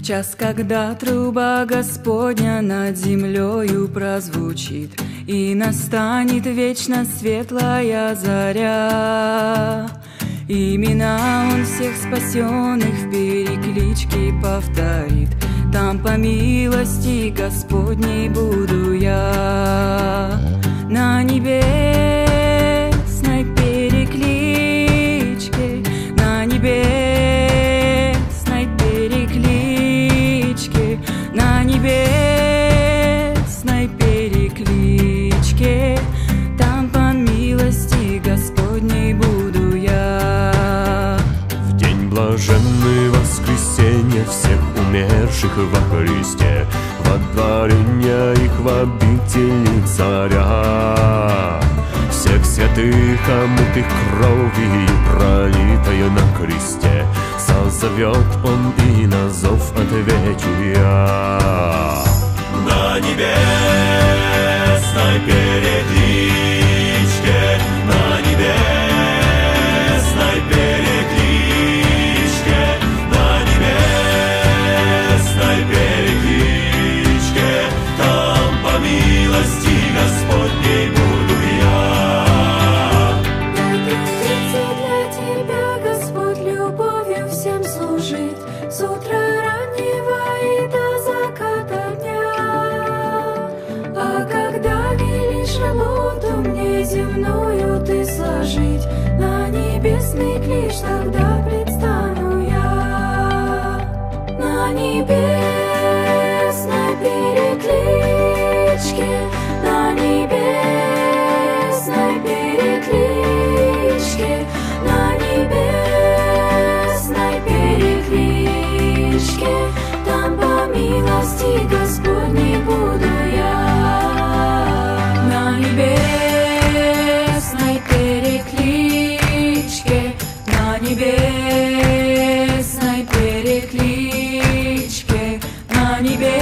В час, когда труба Господня над землею прозвучит, и настанет вечно светлая заря, имена Он всех спасенных в перекличке повторит. Там по милости Господней буду я на небесной перекличке, на небесной перекличке, на небесной перекличке. Там по милости Господней буду я. В день блаженный воскресенья всех умерших во Христе, водворения их в обители царя, всех святых, омытых кровью, пролитою на кресте, созовет Он, и на зов отвечу я. На небесной перекличке, на небесной перекличке, на небесной перекличке, там по милости Господней буду я. Дай трудиться для Тебя, Господь, любовью всем служит, с утра раннего и до заката дня. А когда велишь работу мне земную Ты сложить, на небесный клич тогда предстану я. На небесной перекличке, на небесной перекличке, на небесной перекличке, там по милости Господней буду я. На небесной перекличке, на небесной перекличке, на небесной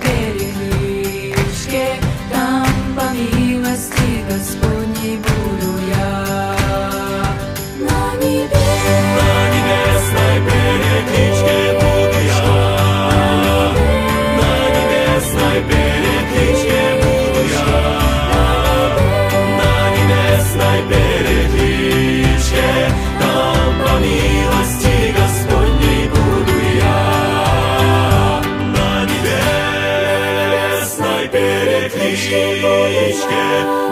перекличке, там по милости Господней буду я. На небесной перекличке буду я. На небесной перекличке буду я. На небесной перекличке, там по милости Господней буду я. На небесной перекличке,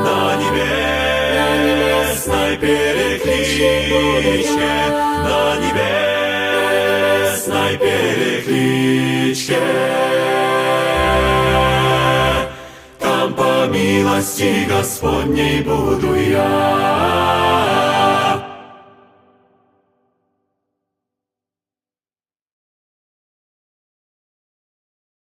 на небесной перекличке, на небесной перекличке, там по милости Господней буду я.